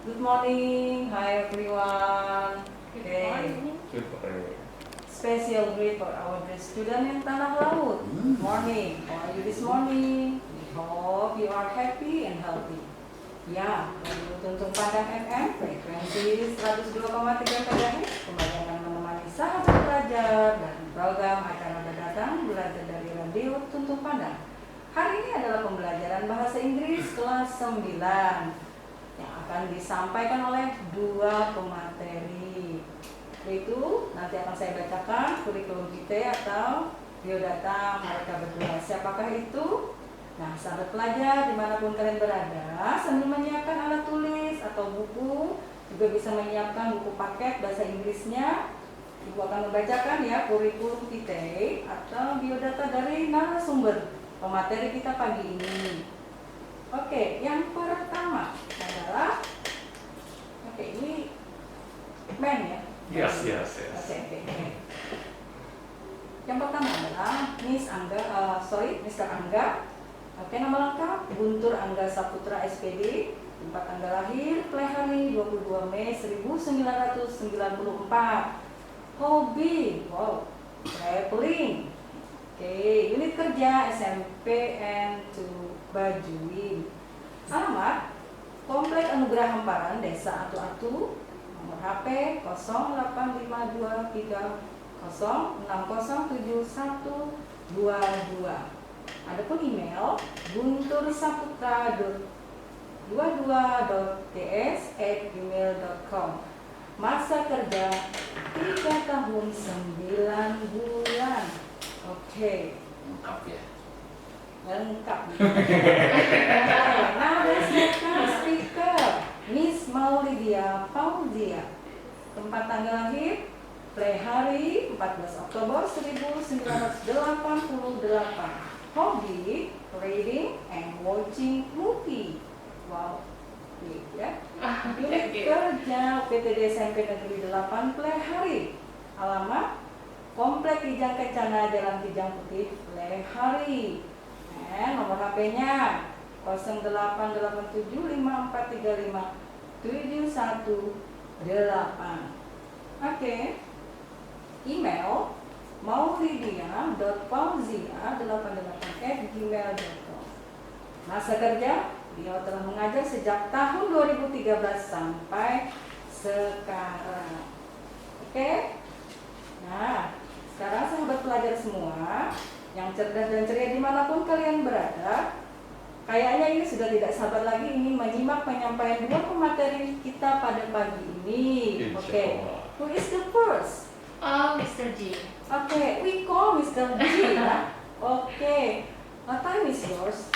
Good morning, hi everyone. Okay, special greet for our great student in Tanah Laut. Good morning. How are you this morning? We hope you are happy and healthy. Ya, Radio Tuntung Padang FM frekuensi 102,3 MHz kembali akan menemani sahabat belajar dan program acara mendatang belajar dari Radio Tuntung Padang. Hari ini adalah pembelajaran bahasa Inggris kelas 9 yang akan disampaikan oleh dua pemateri. Yaitu nanti akan saya bacakan kurikulum vitae atau biodata mereka berdua. Siapakah itu? Nah, sahabat pelajar dimanapun kalian berada, sambil menyiapkan alat tulis atau buku, juga bisa menyiapkan buku paket bahasa Inggrisnya. Ibu akan membacakan ya kurikulum vitae atau biodata dari narasumber pemateri kita pagi ini. Oke, yang pertama adalah ini men ya. Yes. Oke. Yang pertama adalah Mr. Angga. Oke, nama lengkap Guntur Angga Saputra SPD, tempat tanggal lahir Plehari 22 Mei 1994. Hobi, traveling. Oke, unit kerja SMPN to Bajuin. Alamat Komplek Anugerah Hamparan, Desa Atu-Atu. Nomor HP 085230607122. Adapun email guntursaputra22.ts@gmail.com. Masa kerja 3 tahun 9 bulan. Oke. Lengkap ya. Lengkap. Nah, ada speaker Miss Maulidia Fauzia. Tempat tanggal lahir Plehari 14 Oktober 1988. Hobi reading and watching movie. Wow, ya. Unit kerja PTD SMP Negeri 8 Plehari. Alamat Komplek Kijang Kencana, Jalan Kijang Putih, Plehari. Nomor HP-nya 088754357118. Oke. Email maulidia.fauzia88@gmail.com. Masa kerja, beliau telah mengajar sejak tahun 2013 sampai sekarang. Oke. Nah, sekarang sahabat pelajar semua yang cerdas dan ceria dimanapun kalian berada, kayaknya ini sudah tidak sabar lagi ingin menyimak penyampaian dua pemateri kita pada pagi ini. Oke. Who is the first? Mr. G. Okay, we call Mr. G. Okay. What time is yours,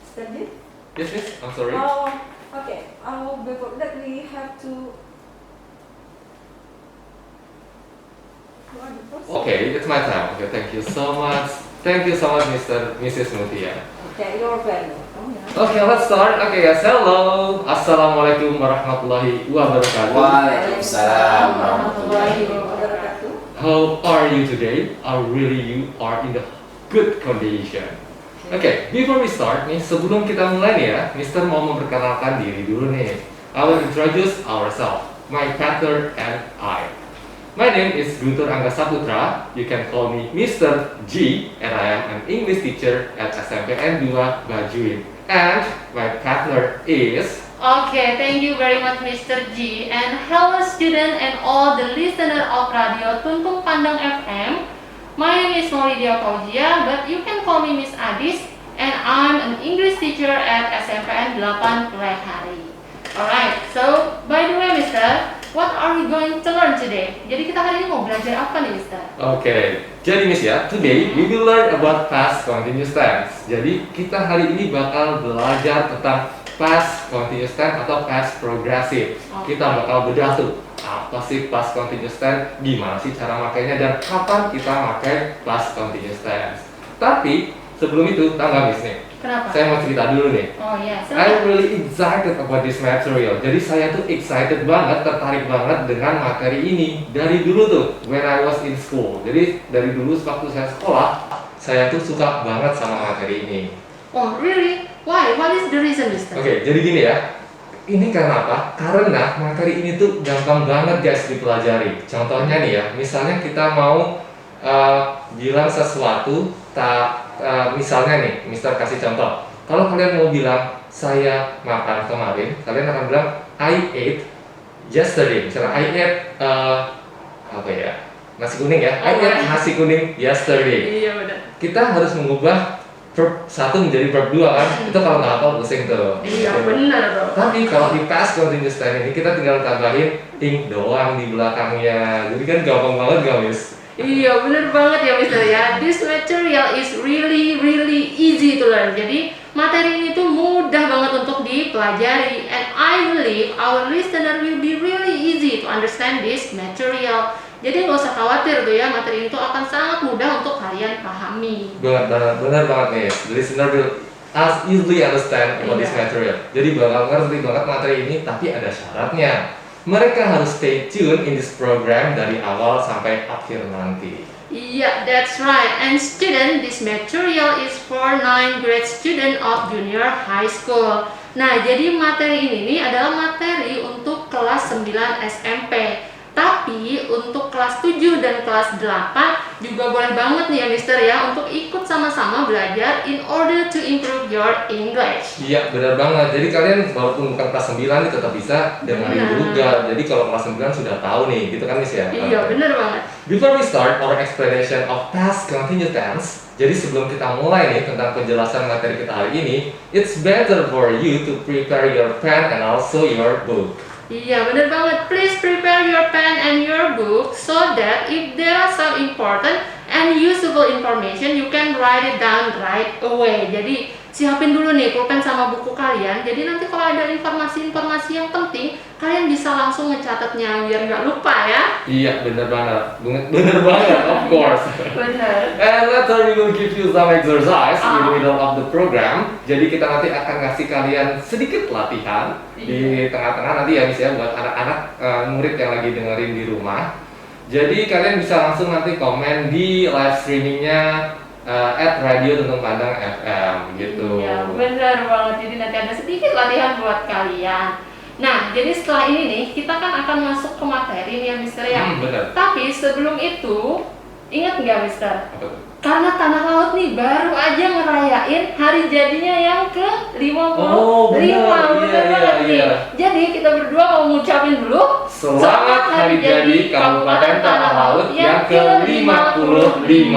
Mr. G? Yes, I'm sorry. Okay. Before that we have to. You are the first. Okay, it's my time. Okay, thank you so much. Thank you so much, Mrs. Mutia. Okay, you're very welcome. Yeah. Okay, let's start. Okay, yes, hello. Assalamualaikum warahmatullahi wabarakatuh. Waalaikumsalam warahmatullahi wabarakatuh. How are you today? You are in the good condition. Okay, before we start nih, sebelum kita mulai nih ya, Mr. mau memperkenalkan diri dulu nih. I will introduce ourselves, my partner and I. My name is Guntur Angga Saputra. You can call me Mr. G, and I am an English teacher at SMPN 2 Bajuin. And my partner is. Okay, thank you very much, Mr. G. And hello, student and all the listener of Radio Tuntung Pandang FM. My name is Maulidia Fauzia, but you can call me Miss Adis, and I'm an English teacher at SMPN 8 Plehari. Alright, so by the way, Mister, what are we going to learn today? Jadi kita hari ini mau belajar apa nih, Mister? Okay, jadi Miss ya, today we will learn about past continuous tense. Jadi kita hari ini bakal belajar tentang past continuous tense atau past progressive. Kita bakal bedah tuh apa sih past continuous tense, gimana sih cara makainya, dan kapan kita pakai past continuous tense. Tapi sebelum itu, tangga Miss nih. Kenapa? Saya mau cerita dulu nih. Oh ya, I'm really excited about this material. Jadi saya tuh excited banget, tertarik banget dengan materi ini dari dulu tuh, when I was in school. Jadi dari dulu waktu saya sekolah, saya tuh suka banget sama materi ini. Oh really? Why? What is the reason, Mister? Oke, jadi gini ya. ini karena apa? Karena materi ini tuh gampang banget guys dipelajari. Contohnya nih ya, misalnya kita mau bilang sesuatu, misalnya nih, Mister kasih contoh. Kalau kalian mau bilang saya makan kemarin, kalian akan bilang I ate yesterday. Misalnya I ate apa ya? Nasi kuning ya. I ate nasi kuning yesterday. Iya benar. Kita harus mengubah verb 1 menjadi verb 2 kan. Itu kalau nggak hafal pusing tuh. Iya benar bro. Tapi kalau di past continuous tense ini kita tinggal tambahin ing doang di belakangnya. Jadi kan gampang banget guys. Iya bener banget ya Mister ya. This material is really easy to learn. Jadi materi ini tuh mudah banget untuk dipelajari. And I believe our listener will be really easy to understand this material. Jadi nggak usah khawatir tuh ya, materi itu akan sangat mudah untuk kalian pahami. Benar banget nih. The listener will easily understand about this material. Jadi bakal ngerti banget materi ini, tapi ada syaratnya. Mereka harus stay tune in this program dari awal sampai akhir nanti. Yeah, that's right. And student, this material is for 9th grade student of junior high school. Nah, jadi materi ini adalah materi untuk kelas 9 SMP. Tapi untuk kelas 7 dan kelas 8 juga boleh banget nih ya Mister ya untuk ikut sama-sama belajar in order to improve your English. Iya benar banget. Jadi kalian walaupun bukan kelas 9 nih tetap bisa dengerin juga. Jadi kalau kelas 9 sudah tahu nih, gitu kan Miss ya? Iya benar banget. Before we start our explanation of past continuous tense, jadi sebelum kita mulai nih tentang penjelasan materi kita hari ini, it's better for you to prepare your pen and also your book. Iya benar banget. Please prepare your pen and your book so that if there are some important and usable information you can write it down right away. Jadi siapin dulu nih pulpen sama buku kalian. Jadi nanti kalau ada informasi-informasi yang penting kalian bisa langsung ngecatatnya biar nggak lupa ya. Iya benar banget. Benar banget of course. Benar. And later we will give you some exercise in the middle of the program. Jadi kita nanti akan ngasih kalian sedikit latihan di tengah-tengah nanti ya Miss ya buat anak-anak murid yang lagi dengerin di rumah. Jadi kalian bisa langsung nanti komen di live streamingnya @radio Tuntung Pandang FM gitu. Iya benar banget. Jadi nanti ada sedikit latihan buat kalian. Nah, jadi setelah ini nih kita kan akan masuk ke materi nih ya Mister ya. Benar. Tapi sebelum itu ingat nggak Mister? Apa tuh? Karena Tanah Laut nih baru aja ngerayain hari jadinya yang ke-55. Oh, benar. Benar Iya, banget nih. iya. Jadi kita berdua mau ngucapin dulu Selamat Hari Jadi Kabupaten Tanah Laut yang ke-55.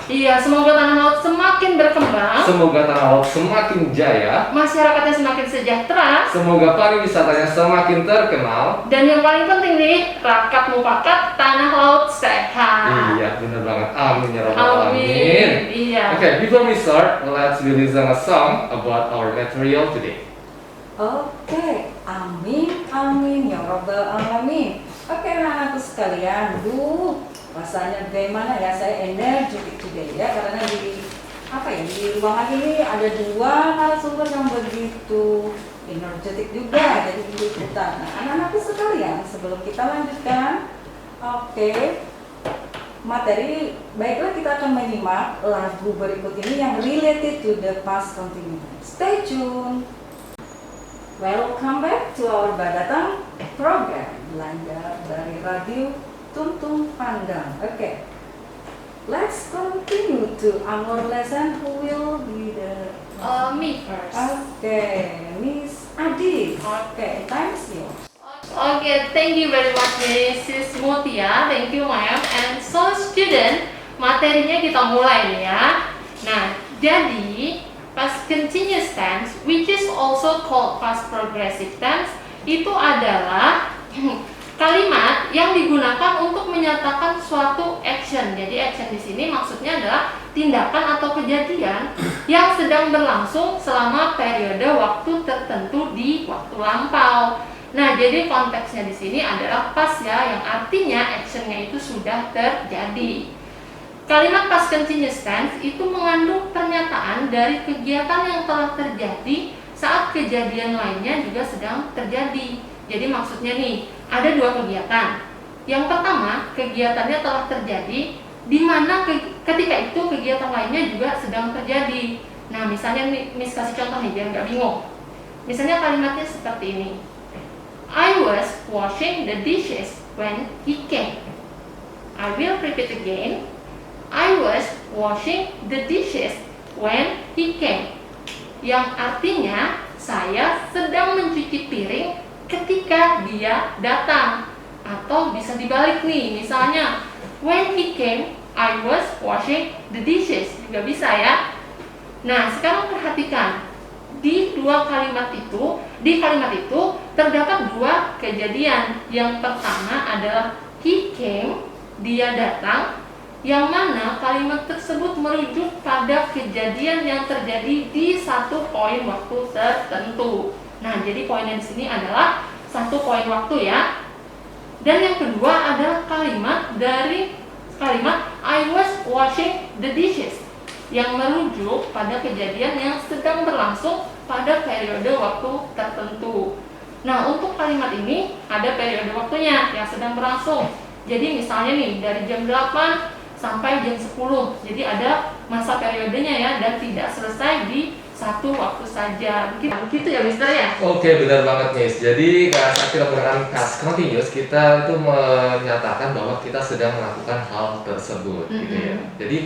Iya, semoga Tanah Laut semakin berkembang, Semoga Tanah Laut semakin jaya, masyarakatnya semakin sejahtera, semoga pariwisatanya semakin terkenal. dan yang paling penting nih, rakyat mufakat Tanah Laut sehat. Iya, benar banget. Amin ya rabbal alamin. Amin. Iya. Okay, before we start, let's listen a song about our material today. Oke, amin, amin ya Rabbal Alamin. Oke anak-anakku sekalian, rasanya bagaimana ya, saya energetic today ya, karena di ruangan ini ada dua narasumber yang begitu energetic juga, jadi ikutan. Nah, anak-anakku sekalian, sebelum kita lanjutkan, materi, baiklah kita akan menyimak lagu berikut ini yang related to the past continuous. Stay tune. Welcome back to our Badatang program, belajar dari Radio Tuntung Pandang. Okay, let's continue to our lesson. Who will be the Me first. Okay, Miss Adis. Okay, time's yours. Okay, thank you very much Mrs. Mutia. Thank you ma'am. And so student, materinya kita mulai nih ya. Nah, jadi past continuous tense, which is also called past progressive tense, itu adalah kalimat yang digunakan untuk menyatakan suatu action. Jadi action di sini maksudnya adalah tindakan atau kejadian yang sedang berlangsung selama periode waktu tertentu di waktu lampau. Nah, jadi konteksnya di sini adalah past ya, yang artinya actionnya itu sudah terjadi. Kalimat past continuous tense itu mengandung pernyataan dari kegiatan yang telah terjadi saat kejadian lainnya juga sedang terjadi. Jadi maksudnya nih, ada dua kegiatan. Yang pertama, kegiatannya telah terjadi, di mana ketika itu kegiatan lainnya juga sedang terjadi. Nah, misalnya Miss kasih contoh nih biar nggak bingung. Misalnya kalimatnya seperti ini. I was washing the dishes when he came. I will repeat again. I was washing the dishes when he came. Yang artinya saya sedang mencuci piring ketika dia datang. Atau bisa dibalik nih, misalnya when he came, I was washing the dishes. Juga bisa ya. Nah, sekarang perhatikan. Di kalimat itu terdapat dua kejadian. Yang pertama adalah he came, dia datang, yang mana kalimat tersebut merujuk pada kejadian yang terjadi di satu poin waktu tertentu. Nah, jadi poinnya di sini adalah satu poin waktu ya. Dan yang kedua adalah kalimat I was washing the dishes, yang merujuk pada kejadian yang sedang berlangsung pada periode waktu tertentu. Nah, untuk kalimat ini ada periode waktunya yang sedang berlangsung. Jadi misalnya nih dari jam 8 sampai jam 10. Jadi ada masa periodenya ya, dan tidak selesai di satu waktu saja. Begitu ya Mister ya? Oke, benar banget Miss. Jadi saat kita menggunakan past continuous, kita itu menyatakan bahwa kita sedang melakukan hal tersebut, gitu ya. Jadi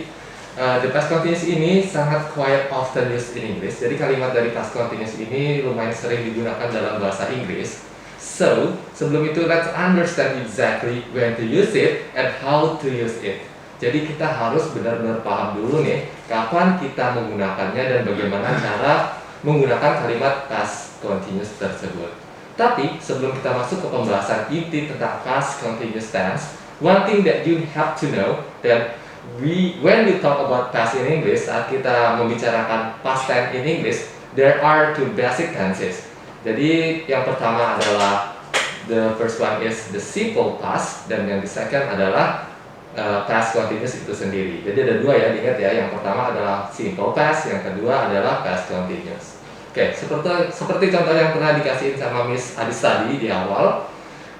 the past continuous ini sangat quite often used in English. Jadi kalimat dari past continuous ini lumayan sering digunakan dalam bahasa Inggris. So, sebelum itu let's understand exactly when to use it and how to use it. Jadi kita harus benar-benar paham dulu nih kapan kita menggunakannya dan bagaimana cara menggunakan kalimat past continuous tersebut. Tapi sebelum kita masuk ke pembahasan inti tentang past continuous tense, one thing that you have to know that when we talk about past in English, saat kita membicarakan past tense in English, there are two basic tenses. Jadi yang pertama adalah the first one is the simple past, dan yang the second adalah past continuous itu sendiri. Jadi ada dua ya, diingat ya. Yang pertama adalah simple past, yang kedua adalah past continuous. Oke, seperti contoh yang pernah dikasihin sama Miss Adis tadi di awal.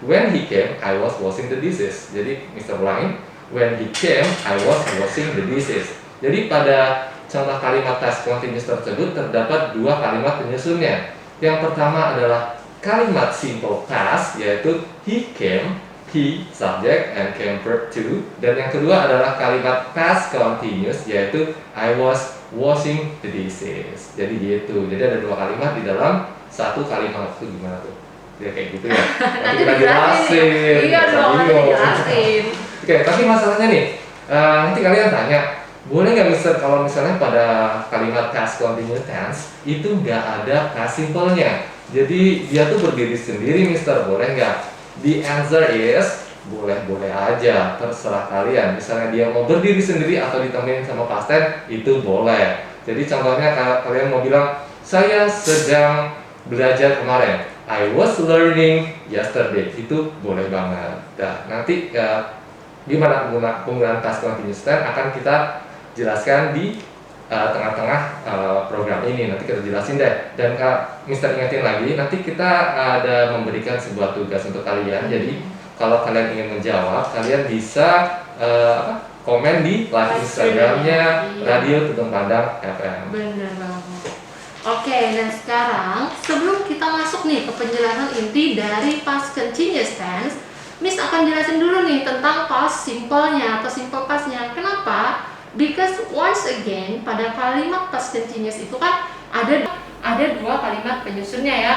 When he came, I was washing the dishes. Jadi Mr. Ulangi, when he came, I was washing the dishes. Jadi pada contoh kalimat past continuous tersebut terdapat dua kalimat penyusunnya. Yang pertama adalah kalimat simple past, yaitu he came, he subject and came verb to, dan yang kedua adalah kalimat past continuous, yaitu I was washing the dishes. Jadi gitu. Jadi ada dua kalimat di dalam satu kalimat. Itu gimana tuh? Ya kayak gitu ya. Nanti kita jelasin. Iya dong, jelasin. Oke, tapi masalahnya nih, nanti kalian tanya, boleh nggak Mister kalau misalnya pada kalimat past continuous tense itu nggak ada past simple-nya? Jadi dia tuh berdiri sendiri Mister, boleh nggak? The answer is boleh-boleh aja, terserah kalian. Misalnya dia mau berdiri sendiri atau ditemenin sama past tense, itu boleh. Jadi contohnya kalian mau bilang, saya sedang belajar kemarin, I was learning yesterday, itu boleh banget. Nah, nanti gimana penggunaan past continuous tense akan kita jelaskan di tengah-tengah program ini. Nanti kita jelasin deh. Dan Mister ingetin lagi, nanti kita ada memberikan sebuah tugas untuk kalian. Jadi kalau kalian ingin menjawab, kalian bisa komen di live Instagramnya Radio Tutung Pandang FM. Bener banget. Oke, dan sekarang sebelum kita masuk nih ke penjelasan inti dari past continuous tense, Miss akan jelasin dulu nih tentang past simple-nya atau simple past-nya. Kenapa? Because once again pada kalimat past continuous itu kan ada dua kalimat penyusunnya ya,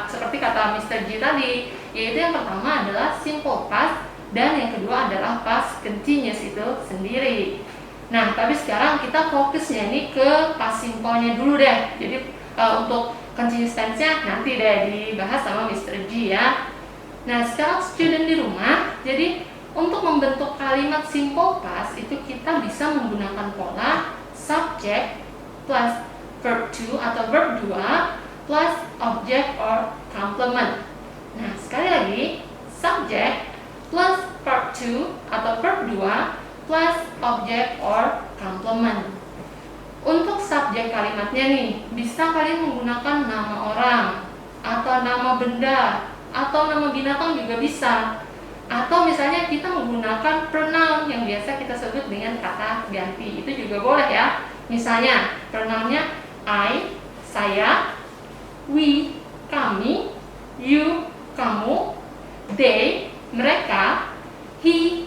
seperti kata Mr. G tadi, yaitu yang pertama adalah simple past dan yang kedua adalah past continuous itu sendiri. Nah, tapi sekarang kita fokusnya nih ke past simple-nya dulu deh. Jadi untuk continuous tense-nya nanti deh dibahas sama Mr. G ya. Nah, sekarang student di rumah, jadi untuk membentuk kalimat simple past itu kita bisa menggunakan pola subject plus verb to atau verb 2 plus object or complement. Nah, sekali lagi, subject plus verb to atau verb 2 plus object or complement. Untuk subjek kalimatnya nih, bisa kalian menggunakan nama orang atau nama benda atau nama binatang juga bisa. Atau misalnya kita menggunakan pronoun yang biasa kita sebut dengan kata ganti, itu juga boleh ya. Misalnya pronounnya I, saya, we, kami, you, kamu, they, mereka, he,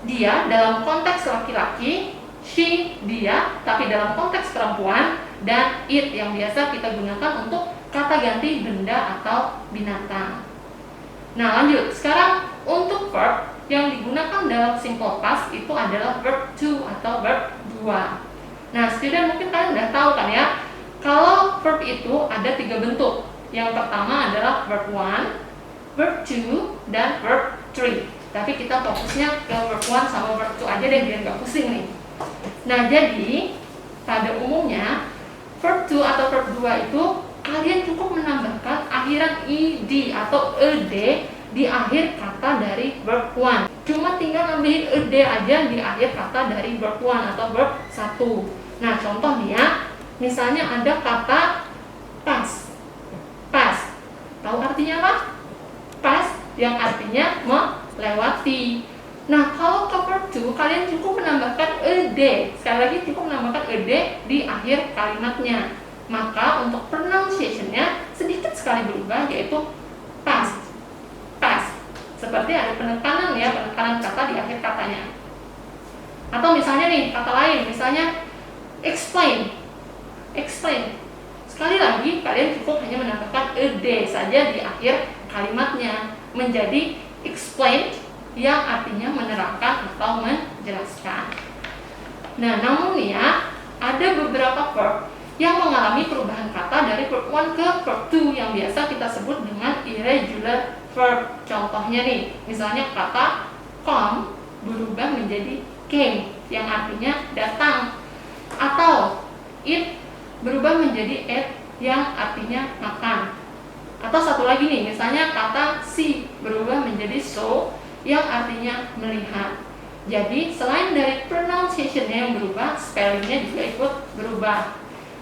dia dalam konteks laki-laki, she, dia, tapi dalam konteks perempuan, dan it yang biasa kita gunakan untuk kata ganti benda atau binatang. Nah lanjut, sekarang untuk verb yang digunakan dalam simple past itu adalah verb to atau verb 2. Nah student mungkin kalian udah tahu kan ya, kalau verb itu ada 3 bentuk. Yang pertama adalah verb 1, verb 2, dan verb 3. Tapi kita fokusnya ke verb 1 sama verb 2 aja deh biar gak pusing nih. Nah jadi pada umumnya verb 2 atau verb 2 itu kalian cukup menambahkan akhiran ed atau ed di akhir kata dari verb 1. Cuma tinggal nambahin ed aja di akhir kata dari verb 1 atau verb 1. Nah contoh nih ya, misalnya ada kata pass. Pass, tahu artinya apa? Pass yang artinya melewati. Nah kalau ke verb 2 kalian cukup menambahkan ed. Sekali lagi cukup menambahkan ed di akhir kalimatnya. Maka untuk pronunciation-nya sedikit sekali berubah, yaitu pass. Pass. Seperti ada penekanan ya, penekanan kata di akhir katanya. Atau misalnya nih kata lain, misalnya explain. Explain. Sekali lagi kalian cukup hanya menambahkan ed saja di akhir kalimatnya menjadi explain yang artinya menerangkan atau menjelaskan. Nah, namun nih ya, ada beberapa verb yang mengalami perubahan kata dari verb 1 ke verb 2 yang biasa kita sebut dengan irregular verb. Contohnya nih, misalnya kata come berubah menjadi came yang artinya datang, atau eat berubah menjadi ate yang artinya makan. Atau satu lagi nih, misalnya kata see berubah menjadi saw yang artinya melihat. Jadi selain dari pronunciation-nya yang berubah, spellingnya juga ikut berubah.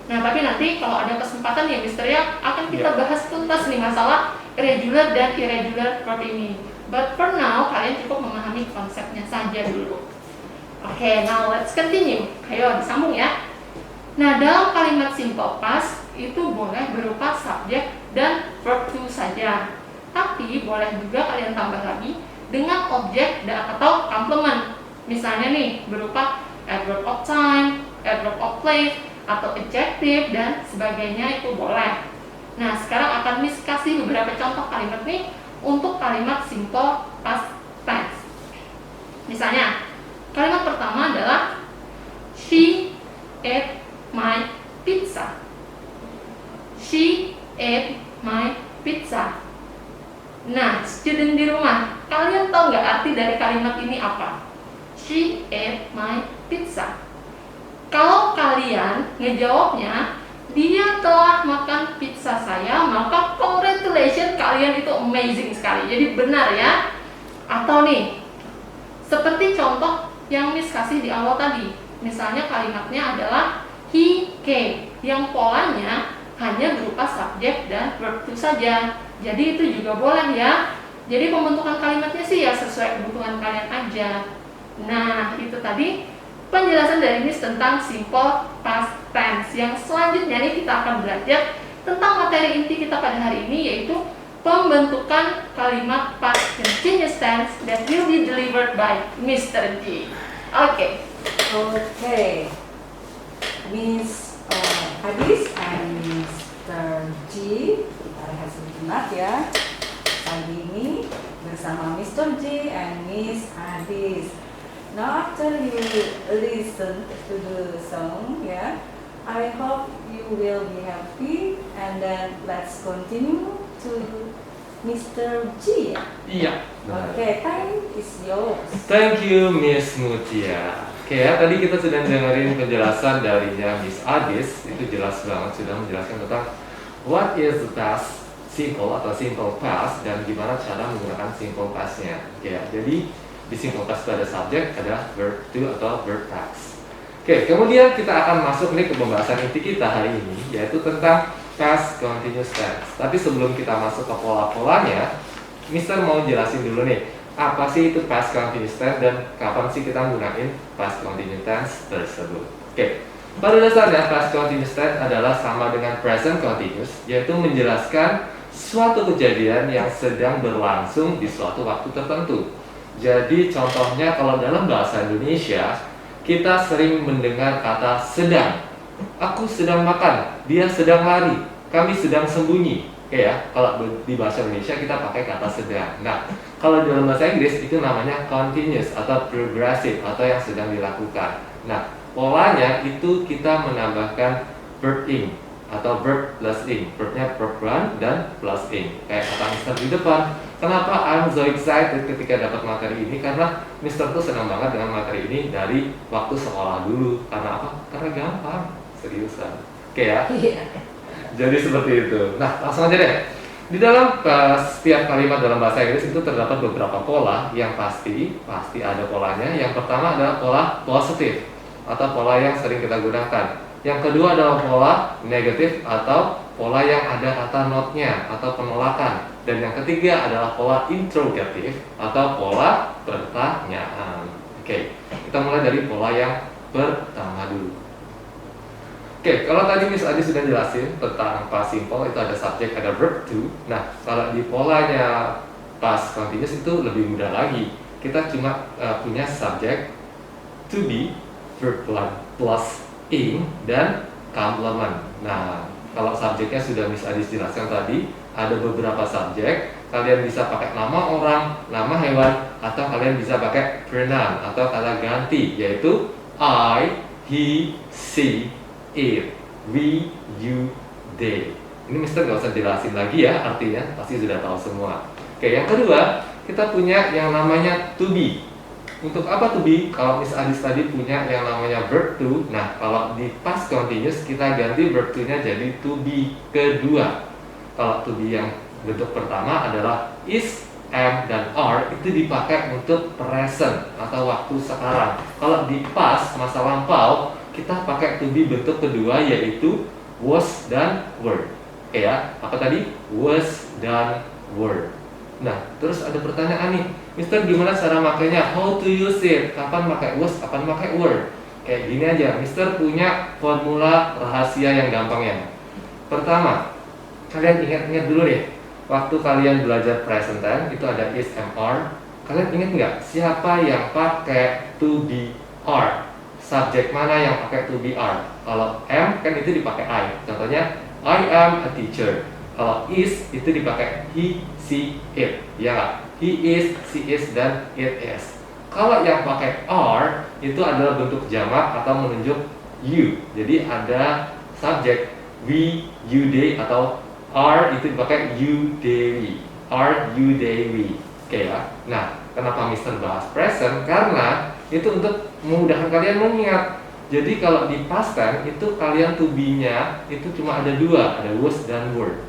Nah tapi nanti kalau ada kesempatan ya Mister ya akan kita bahas tuntas nih masalah regular dan irregular verb ini. But for now kalian cukup memahami konsepnya saja dulu. Oke, now let's continue. Ayo disambung ya. Nah dalam kalimat simple past itu boleh berupa subjek dan verb to saja. Tapi boleh juga kalian tambah lagi dengan objek dan atau complement. Misalnya nih berupa adverb of time, adverb of place, atau adjective dan sebagainya itu boleh. Nah sekarang akan Miss kasih beberapa contoh kalimat nih untuk kalimat simple past tense. Misalnya kalimat pertama adalah she ate my pizza. She ate my pizza. Nah, student di rumah, kalian tahu nggak arti dari kalimat ini apa? She ate my pizza. Kalau kalian ngejawabnya, dia telah makan pizza saya, maka congratulations, kalian itu amazing sekali. Jadi benar ya. Atau nih, seperti contoh yang Miss kasih di awal tadi. Misalnya kalimatnya adalah he came, yang polanya hanya berupa subjek dan verb to saja. Jadi itu juga boleh ya. Jadi pembentukan kalimatnya sih ya sesuai kebutuhan kalian aja. Nah itu tadi penjelasan dari Miss tentang simple past tense. Yang selanjutnya nih kita akan belajar tentang materi inti kita pada hari ini, yaitu pembentukan kalimat past continuous tense that will be delivered by Mr. G. Oke. Okay. Miss Hadis and Mr. G, kita lihat sebentar ya. Pagi ini bersama Mr. G and Miss Hadis. Now after you listen to the song, yeah, I hope you will be happy. And then let's continue to Mr. G. Iya. Okay, time is yours. Thank you Miss Mutia. Oke ya, tadi kita sudah dengerin penjelasan darinya Miss Adis. Itu jelas banget sudah menjelaskan tentang what is the past simple atau simple past dan gimana cara menggunakan simple past-nya. Oke ya, jadi di simple past itu ada subjek, ada verb to atau verb past. Oke, kemudian kita akan masuk nih ke pembahasan inti kita hari ini, yaitu tentang past continuous tense. Tapi sebelum kita masuk ke pola-polanya, Mister mau jelasin dulu nih, apa sih itu past continuous tense dan kapan sih kita gunain past continuous tense tersebut. Oke, Pada dasarnya, past continuous tense adalah sama dengan present continuous, yaitu menjelaskan suatu kejadian yang sedang berlangsung di suatu waktu tertentu. Jadi contohnya kalau dalam bahasa Indonesia, kita sering mendengar kata sedang. Aku sedang makan, dia sedang lari, kami sedang sembunyi. Oke ya, kalau di bahasa Indonesia kita pakai kata sedang. Nah, kalau dalam bahasa Inggris itu namanya continuous atau progressive atau yang sedang dilakukan. Nah, polanya itu kita menambahkan verb ing atau verb plus ing. Verbnya verb one dan plus ing. Kayak kata Mister di depan. Kenapa I'm so excited ketika dapat materi ini? Karena Mister tuh senang banget dengan materi ini dari waktu sekolah dulu. Karena apa? Karena gampang, seriusan. Oke ya. Jadi seperti itu. Nah, langsung aja deh. Di dalam setiap kalimat dalam bahasa Inggris itu terdapat beberapa pola yang pasti ada polanya. Yang pertama adalah pola positif atau pola yang sering kita gunakan. Yang kedua adalah pola negatif atau pola yang ada kata not-nya atau penolakan. Dan yang ketiga adalah pola interrogatif atau pola pertanyaan. Oke, kita mulai dari pola yang pertama dulu. Oke, kalau tadi Miss Adi sudah jelasin tentang past simple, itu ada subjek, ada verb to. Nah, kalau di polanya past continuous itu lebih mudah lagi. Kita cuma punya subjek to be, verb plus ing, dan complement. Nah, kalau subjeknya sudah Miss Adi jelaskan tadi, ada beberapa subjek. Kalian bisa pakai nama orang, nama hewan, atau kalian bisa pakai pronoun atau kata ganti, yaitu I, he, she, it, we, you, they. Ini Mister nggak usah jelasin lagi ya artinya, pasti sudah tahu semua. Oke, yang kedua kita punya yang namanya to be. Untuk apa to be? Kalau Miss Adis tadi punya yang namanya verb to. Nah, kalau di past continuous kita ganti verb to-nya jadi to be kedua. Kalau to be yang bentuk pertama adalah is, am, dan are, itu dipakai untuk present atau waktu sekarang. Kalau di past masa lampau kita pakai to be bentuk kedua yaitu was dan were. Oke ya, apa tadi? Was dan were. Nah, terus ada pertanyaan nih, Mister gimana cara makainya? How to use it? Kapan pakai was, kapan pakai were? Kayak gini aja, Mister punya formula rahasia yang gampang ya. Pertama, kalian ingat-ingat dulu deh, waktu kalian belajar present tense itu ada is, am, are. Kalian ingat nggak siapa yang pakai to be, are? Subjek mana yang pakai to be, are? Kalau am kan itu dipakai I. Contohnya I am a teacher. Kalau is itu dipakai he, she, it. Ya nggak? He is, she is, dan it is. Kalau yang pakai are itu adalah bentuk jamak atau menunjuk you. Jadi ada subjek we, you, they, atau are itu dipakai you, they, we. Are, you, they, we. Oke ya. Nah, kenapa Mister bahas present? Karena itu untuk memudahkan kalian mengingat. Jadi kalau di past tense itu kalian to be-nya itu cuma ada dua, ada was dan were.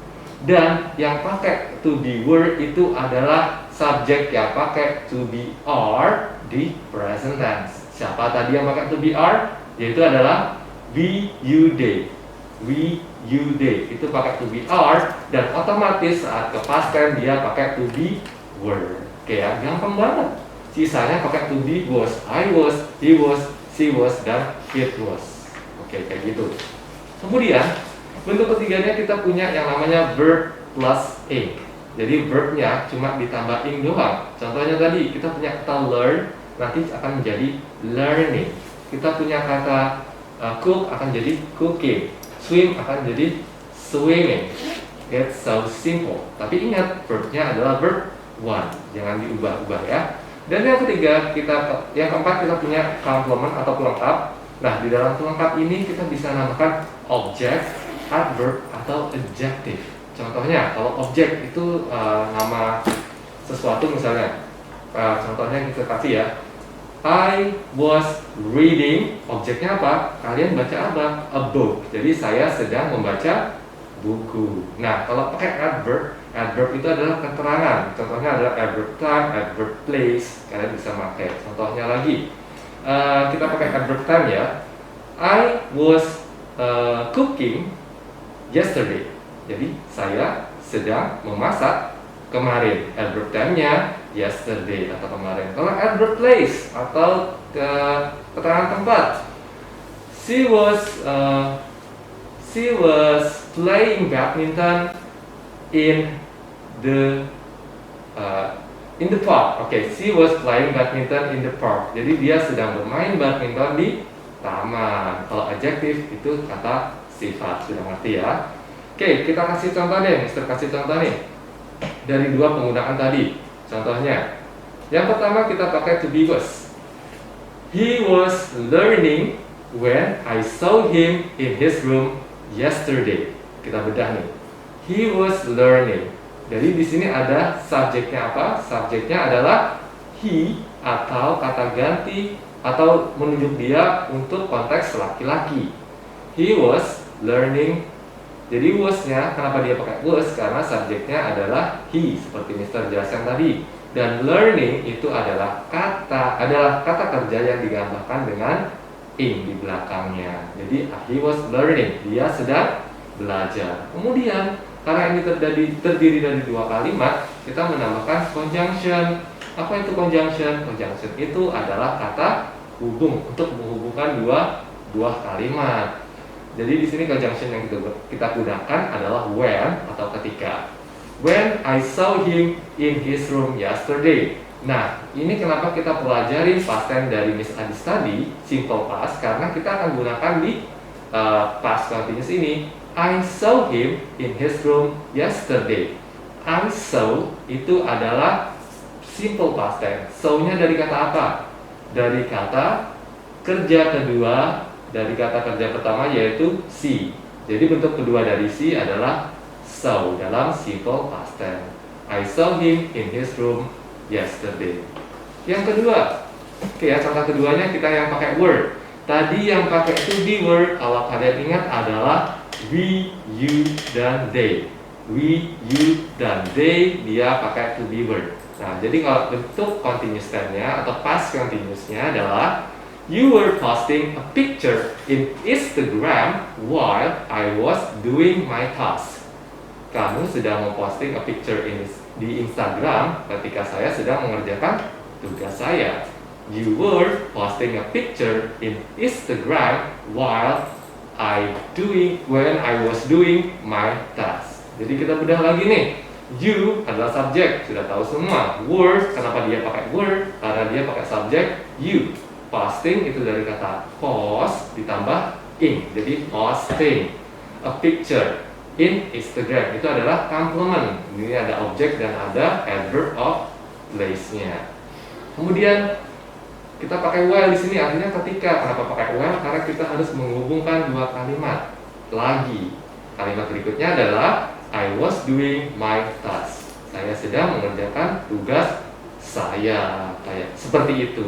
Dan yang pakai to be were itu adalah subjek yang pakai to be are di present tense. Siapa tadi yang pakai to be are? Yaitu adalah we, you, they. We, you, they. Itu pakai to be are dan otomatis saat ke past tense dia pakai to be were. Oke ya, gampang banget. Sisanya pakai to be was, I was, he was, she was, dan it was. Oke, kayak gitu. Kemudian bentuk ketiganya kita punya yang namanya verb plus ing. Jadi verbnya cuma ditambah ing doang. Contohnya tadi kita punya kata learn, nanti akan menjadi learning. Kita punya kata cook akan jadi cooking. Swim akan jadi swimming. It's so simple. Tapi ingat verbnya adalah verb one, jangan diubah-ubah ya. Dan yang ketiga yang keempat kita punya complement atau pelengkap. Nah, di dalam pelengkap ini kita bisa namakan object, adverb, atau adjective. Contohnya, kalau objek itu nama sesuatu misalnya. Contohnya kita kasih ya. I was reading, objeknya apa? Kalian baca apa? A book. Jadi saya sedang membaca buku. Nah, kalau pakai adverb itu adalah keterangan. Contohnya adalah adverb time, adverb place. Kalian bisa pakai. Contohnya lagi, kita pakai adverb time ya. I was cooking yesterday. Jadi saya sedang memasak kemarin. Adverb time-nya yesterday atau kemarin. Kalau adverb place atau keterangan tempat, she was playing badminton in the park. Oke, she was playing badminton in the park. Jadi dia sedang bermain badminton di taman. Kalau adjektif itu kata sifat, sudah ngerti ya? Oke, kita kasih contoh deh, Mister kasih contoh nih dari dua penggunaan tadi. Contohnya, yang pertama kita pakai to be was. He was learning when I saw him in his room yesterday. Kita bedah nih. He was learning. Jadi di sini ada subjeknya apa? Subjeknya adalah he atau kata ganti atau menunjuk dia untuk konteks laki-laki. He was learning. Jadi was-nya kenapa dia pakai was? Karena subjeknya adalah he seperti Mister jelaskan tadi. Dan learning itu adalah kata kerja yang digambarkan dengan in di belakangnya. Jadi he was learning, dia sedang belajar. Kemudian karena ini terdiri dari dua kalimat, kita menambahkan conjunction. Apa itu conjunction? Conjunction itu adalah kata hubung untuk menghubungkan dua buah kalimat. Jadi di sini conjunction yang kita gunakan adalah when atau ketika. When I saw him in his room yesterday. Nah, ini kenapa kita pelajari past tense dari Miss Adis tadi, simple past, karena kita akan gunakan di past continuous ini. I saw him in his room yesterday. I saw itu adalah simple past tense. Saw-nya dari kata apa? Dari kata kerja kedua, dari kata kerja pertama yaitu see. Jadi bentuk kedua dari see adalah saw dalam simple past tense. I saw him in his room yesterday. Yang kedua, oke ya, contoh keduanya kita yang pakai word. Tadi yang pakai to be word, kalau kalian ingat adalah we, you, dan they. We, you, dan they, dia pakai to be word. Nah, jadi kalau bentuk continuous tense-nya atau past continuous-nya adalah you were posting a picture in Instagram while I was doing my task. Kamu sedang memposting a picture di Instagram ketika saya sedang mengerjakan tugas saya. You were posting a picture in Instagram while when I was doing my task. Jadi kita bedah lagi nih. You adalah subjek, sudah tahu semua. Were, kenapa dia pakai were? Karena dia pakai subjek you. Posting itu dari kata post ditambah in, jadi posting a picture in Instagram itu adalah complement. Ini ada objek dan ada adverb of place-nya. Kemudian kita pakai while di sini artinya ketika. Kenapa pakai while? Karena kita harus menghubungkan dua kalimat lagi. Kalimat berikutnya adalah I was doing my task. Saya sedang mengerjakan tugas saya. Kayak seperti itu.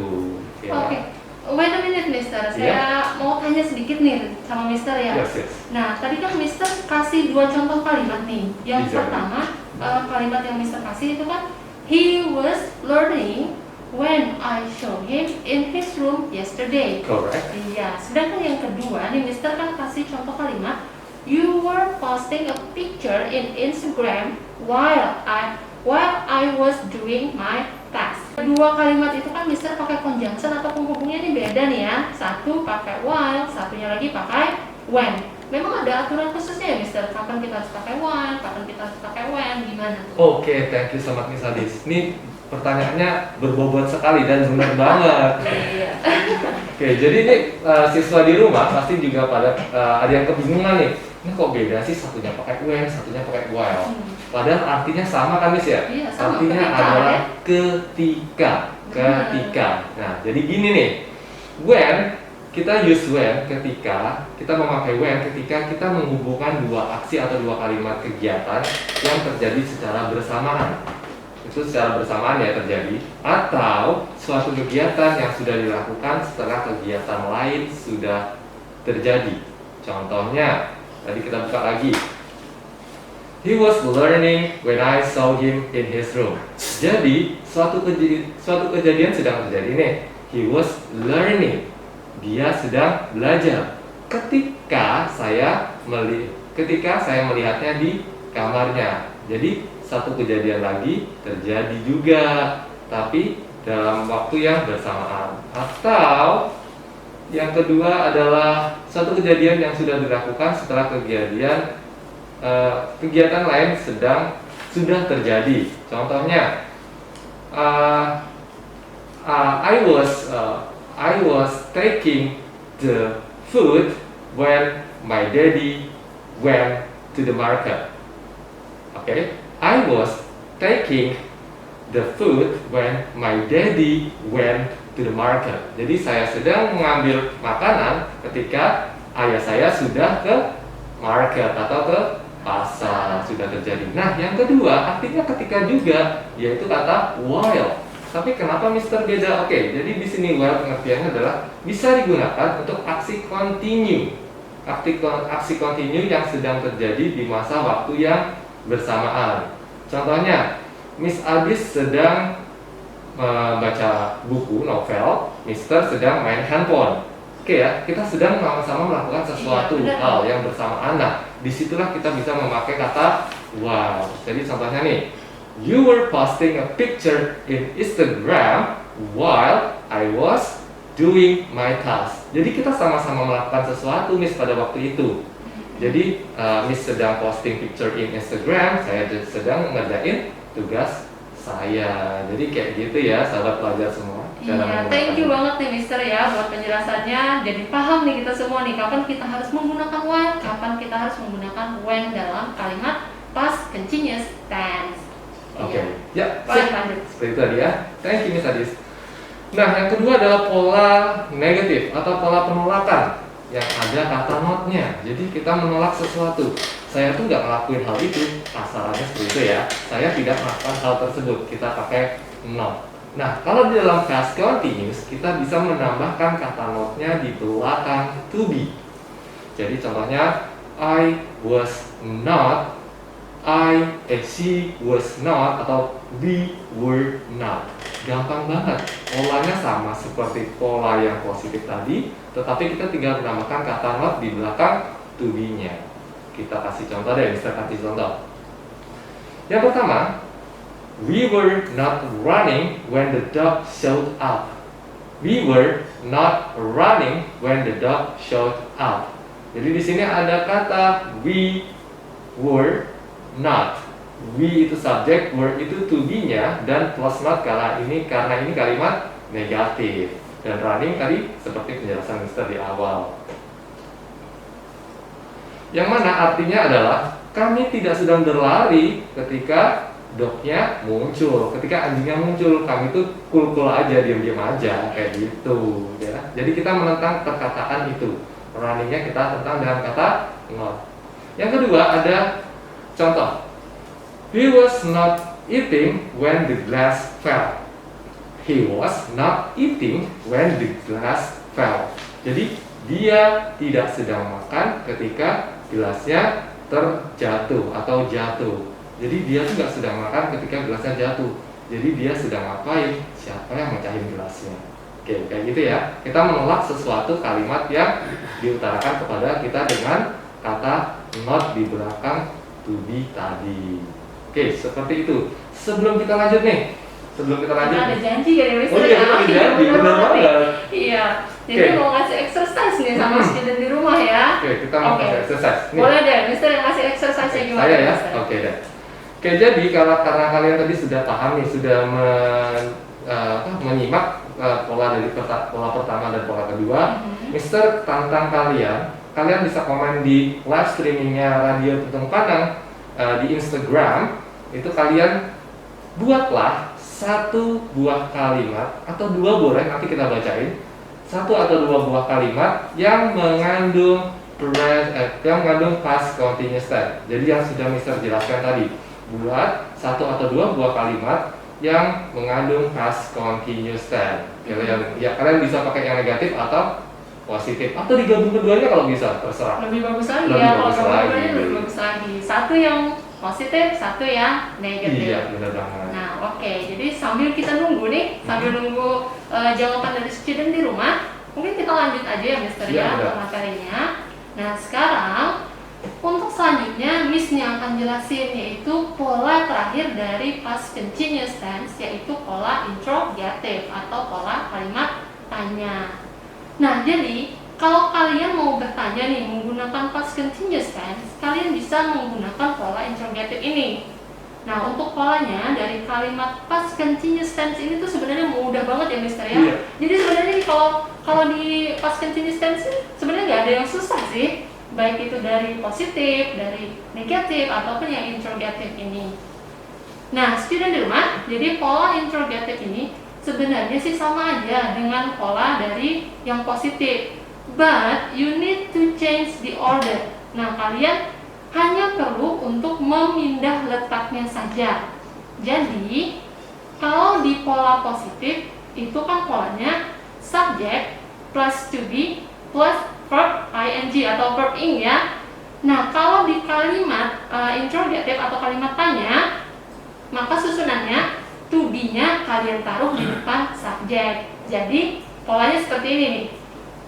Ya. Oke. Wait a minute, Mister. Saya mau tanya sedikit nih sama Mister ya. Yes. Nah, tadi kan Mister kasih dua contoh kalimat nih. Yang pertama, kalimat yang Mister kasih itu kan he was learning when I saw him in his room yesterday. Correct. Iya. Sedangkan yang kedua nih Mister kan kasih contoh kalimat you were posting a picture in Instagram while I was doing my task. Kedua kalimat itu kan Mister pakai conjunction atau penghubungnya ini beda nih ya. Satu pakai while, satunya lagi pakai when. Memang ada aturan khususnya ya Mister? Kapan kita harus pakai while, kapan kita harus pakai when, gimana tuh? Oke, thank you so much Miss Adis. Ini pertanyaannya berbobot sekali dan benar banget. Iya. Oke, jadi ini siswa di rumah pasti juga pada ada yang kebingungan nih. Ini kok beda sih, satunya pakai when, satunya pakai while. Padahal artinya sama kan Miss ya? Iya, sama. Artinya Ketika, adalah ya? ketika. Nah, jadi gini nih. When kita use when ketika, kita memakai when ketika kita menghubungkan dua aksi atau dua kalimat kegiatan yang terjadi secara bersamaan. Itu secara bersamaan ya terjadi, atau suatu kegiatan yang sudah dilakukan setelah kegiatan lain sudah terjadi. Contohnya, tadi kita buka lagi. He was learning when I saw him in his room. Jadi, suatu kejadian sedang terjadi nih. He was learning. Dia sedang belajar ketika saya melihatnya di kamarnya. Jadi satu kejadian lagi terjadi juga, tapi dalam waktu yang bersamaan. Atau Yang kedua adalah suatu kejadian yang sudah dilakukan setelah kegiatan lain sudah terjadi. Contohnya, I was taking the food when my daddy went to the market. Okay, I was taking the food when my daddy went to the market. Jadi saya sedang mengambil makanan ketika ayah saya sudah ke market atau ke pasar, sudah terjadi. Nah, yang kedua artinya ketika juga, yaitu kata while. Tapi kenapa Mister beda? Oke, jadi di sini while pengertiannya adalah bisa digunakan untuk aksi continue. Aksi continue yang sedang terjadi di masa waktu yang bersamaan. Contohnya, Miss Adis sedang membaca buku novel, Mister sedang main handphone. Oke ya, kita sedang sama-sama melakukan sesuatu hal yang bersamaan. Nah, disitulah kita bisa memakai kata wow. Jadi contohnya nih, you were posting a picture in Instagram while I was doing my task. Jadi kita sama-sama melakukan sesuatu, Miss, pada waktu itu. Jadi Miss sedang posting picture in Instagram, saya sedang ngerjain tugas saya. Jadi kayak gitu ya, sahabat pelajar semua. Iya, thank you banget nih Mister ya buat penjelasannya. Jadi paham nih kita semua nih kapan kita harus menggunakan when, kapan kita harus menggunakan when dalam kalimat past continuous tense. Oke, ya, Boleh lanjut. seperti itu tadi ya. Thank you Miss Adis. Nah, yang kedua adalah pola negatif atau pola penolakan yang ada kata not-nya. Jadi kita menolak sesuatu. Saya tuh nggak ngelakuin hal itu, kasarannya seperti itu ya. Saya tidak melakukan hal tersebut. Kita pakai not. Nah, kalau di dalam past continuous kita bisa menambahkan kata not-nya di belakang to be. Jadi contohnya she was not atau we were not. Gampang banget. Polanya sama seperti pola yang positif tadi, tetapi kita tinggal menambahkan kata not di belakang to be-nya. Kita kasih contoh deh, Mister kasih contoh. Yang pertama, we were not running when the dog showed up. We were not running when the dog showed up. Jadi di sini ada kata we were not. We itu subjek, were itu to be-nya, dan plus not karena ini kalimat negatif. Dan running tadi seperti penjelasan Mister di awal. Yang mana artinya adalah kami tidak sedang berlari ketika dognya muncul, ketika anjingnya muncul, kami tuh cool aja, diam-diam aja, kayak gitu ya. Jadi kita menentang perkataan itu. Runningnya kita tentang dengan kata not. Yang kedua ada contoh. He was not eating when the glass fell. He was not eating when the glass fell. Jadi dia tidak sedang makan ketika gelasnya terjatuh atau jatuh. Jadi dia tidak sedang makan ketika gelasnya jatuh. Jadi dia sedang ngapain? Siapa yang mecahin gelasnya? Oke, kayak gitu ya. Kita menolak sesuatu kalimat yang diutarakan kepada kita dengan kata not di belakang to be tadi. Oke, seperti itu. Sebelum kita lanjut nih, Ada janji kan ya Mister? Oh iya, kita ada janji, benar banget. Iya. Jadi mau ngasih exercise nih sama student di rumah ya. Oke, kita mau kasih exercise. Nih. Boleh deh, Mister yang ngasih exercise-nya gimana? Saya ya, Mister? oke deh. Oke, jadi karena kalian tadi sudah paham nih, sudah menyimak pola pertama dan pola kedua, Mister tantang kalian bisa komen di live streamingnya Radio Tuntung Padang di Instagram. Itu kalian buatlah satu buah kalimat atau dua boleh, nanti kita bacain. Satu atau dua buah kalimat yang mengandung past continuous tense. Jadi yang sudah Mister jelaskan tadi, buat satu atau dua buah kalimat yang mengandung past continuous tense. Kalian bisa pakai yang negatif atau positif atau digabung keduanya kalau bisa, terserah. Lebih bagus lagi Lebih ya, bagus kalau lagi. lebih bagus lagi. Satu yang positif, satu yang negatif. Iya, benar banget. Nah, oke. Jadi sambil kita nunggu nih, sambil nunggu jawaban dari student di rumah, mungkin kita lanjut aja ya Mister Iya, ya benar. ke materinya. Nah, sekarang untuk selanjutnya Miss-nya akan jelasin yaitu pola terakhir dari past continuous tense, yaitu pola interrogative atau pola kalimat tanya. Nah, jadi kalau kalian mau bertanya nih menggunakan past continuous tense, kalian bisa menggunakan pola interrogative ini. Nah, untuk polanya dari kalimat past continuous tense ini tuh sebenarnya mudah banget ya, Mister ya. Iya. Jadi sebenarnya nih, kalau di past continuous tense ini sebenarnya nggak ada yang susah sih, baik itu dari positif, dari negatif, ataupun yang interrogative ini. Nah, student di rumah, jadi pola interrogative ini sebenarnya sih sama aja dengan pola dari yang positif, but you need to change the order. Nah, kalian hanya perlu untuk memindah letaknya saja. Jadi, kalau di pola positif itu kan polanya subject plus to be plus verb ing atau verb ing ya. Nah, kalau di kalimat interrogative atau kalimat tanya, maka susunannya to be-nya kalian taruh di depan subject. Jadi, polanya seperti ini nih.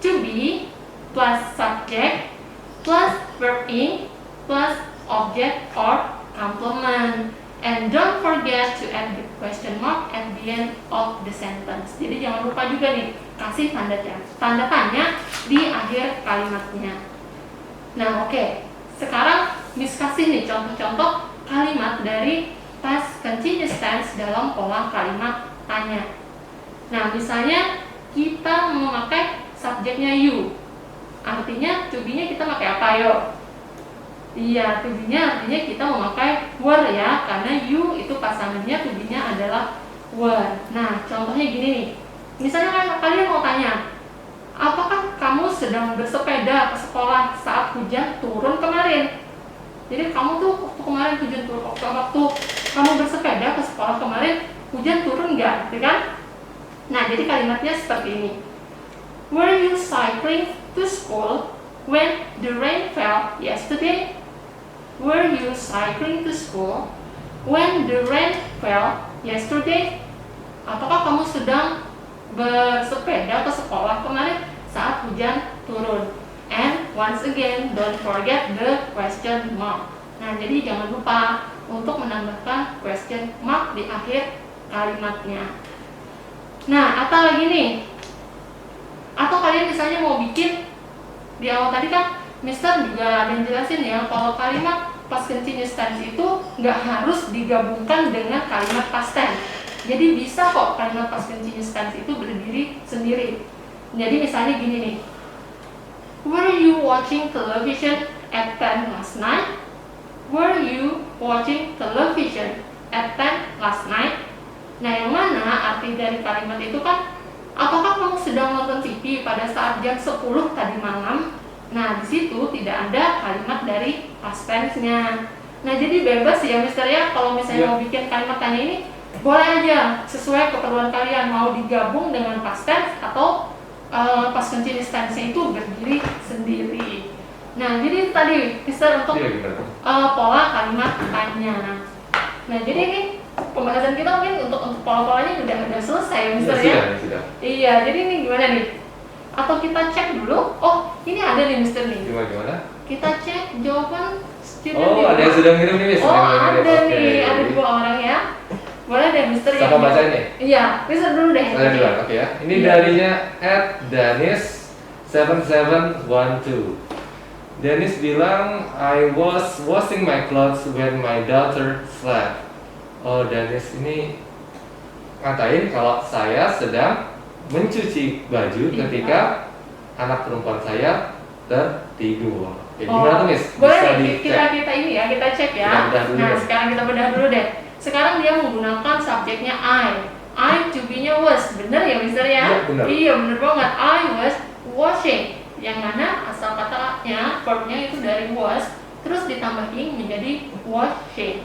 To be plus subject plus verb ing plus object or complement, and don't forget to add the question mark at the end of the sentence. Jadi jangan lupa juga nih kasih tanda tanya di akhir kalimatnya. Nah, oke. Sekarang Miss kasih nih contoh-contoh kalimat dari past continuous tense dalam pola kalimat tanya. Nah, misalnya kita memakai subjeknya you, artinya to be-nya kita pakai apa yo? Iya, to be-nya artinya kita memakai were ya, karena you itu pasangannya, to be-nya adalah were. Nah, contohnya gini nih. Misalnya kalian mau tanya, apakah kamu sedang bersepeda ke sekolah saat hujan turun kemarin? Jadi kamu tuh waktu kemarin hujan turun, waktu kamu bersepeda ke sekolah kemarin hujan turun nggak, gitu kan? Nah, jadi kalimatnya seperti ini. Were you cycling to school when the rain fell yesterday? Were you cycling to school when the rain fell yesterday? Apakah kamu sedang bersepeda ke sekolah kemarin saat hujan turun? And once again, don't forget the question mark. Nah, jadi jangan lupa untuk menambahkan question mark di akhir kalimatnya. Nah, atau lagi nih, atau kalian misalnya mau bikin di awal tadi kan Mister juga ada yang jelasin ya, kalau kalimat past continuous tense itu nggak harus digabungkan dengan kalimat past tense. Jadi bisa kok kalimat past continuous tense itu berdiri sendiri. Jadi misalnya gini nih, were you watching television at 10 last night? Were you watching television at 10 last night? Nah, yang mana arti dari kalimat itu kan, apakah kamu sedang nonton TV pada saat jam 10 tadi malam? Nah, di situ tidak ada kalimat dari past tense-nya. Nah, jadi bebas ya Mister ya, kalau misalnya mau bikin kalimat tanya ini, boleh aja sesuai keperluan kalian, mau digabung dengan past tense atau past continuous tense-nya itu berdiri sendiri. Nah, jadi tadi Mister untuk pola kalimat tanya. Nah, jadi ini pembahasan kita mungkin untuk pola-polanya udah selesai ya Mister ya? Sudah. Iya, jadi ini gimana nih? Atau kita cek dulu? Oh, ini ada nih Mister nih. Gimana? Kita cek jawaban student. Oh, ada yang sudah ngirim nih Miss. Oh, ada Oke. nih, ada 2 orang ya. Boleh deh Mister ya. Sama bacain nih. Iya, Mister dulu deh. Saya duluan, oke ya. Ini darinya @danis7712. Dennis bilang, I was washing my clothes when my daughter slept. Oh, Dennis ini ngatain kalau saya sedang mencuci baju ketika anak perempuan saya tertidur. Oke, gimana tuh Miss? Boleh Bisa nih, dicek. kita ini ya, kita cek ya. Kita bedah dulu Nah, deh. sekarang kita bedah dulu deh. Sekarang dia menggunakan subjeknya I to be-nya was. Bener ya Mister ya? Iya, bener. Iya, bener banget. I was washing. Yang mana asal katanya, verb-nya itu dari was, terus ditambah ing menjadi washing.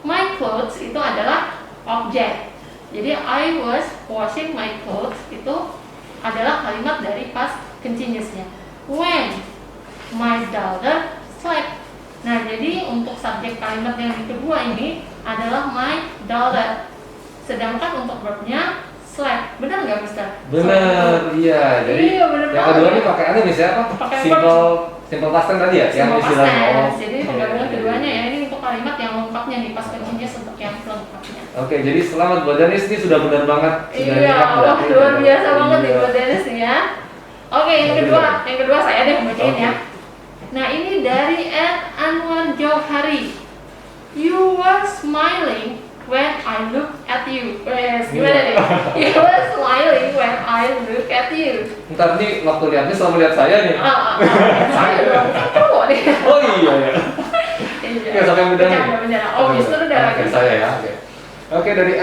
My clothes itu adalah objek. Jadi I was washing my clothes itu adalah kalimat dari past continuous-nya. When my daughter slept. Nah, jadi untuk subjek kalimat yang kedua ini adalah my daughter. Sedangkan untuk verb-nya slept. Benar nggak Mister? Bener, iya. Jadi Iya, bener yang banget. kedua ini pakai anu Miss ya apa? Pakai Simple past tense tadi ya? Simple past istilahnya, tense. Jadi penggabungan iya. keduanya ya, ini untuk kalimat yang lengkapnya nih, past continuous untuk yang lengkapnya. Oke, jadi selamat buat Dennis, ini sudah benar banget. Sudah Iya, nyimak wah berarti. luar biasa banget nih Iya. buat Dennis nih ya. Oke, yang kedua saya deh bacain ya. Nah, ini dari Anwar Jauhari. You were smiling when I look at you. Gimana nih? You were smiling when I look at you. Ntar nih waktu lihatnya selalu lihat saya nih. Saya dong, kan cowok nih. Oh iya ya. Oke, sampai yang udah nih. Bencana. Oh, Mister udah lagi. Dari saya ya. Oke, dari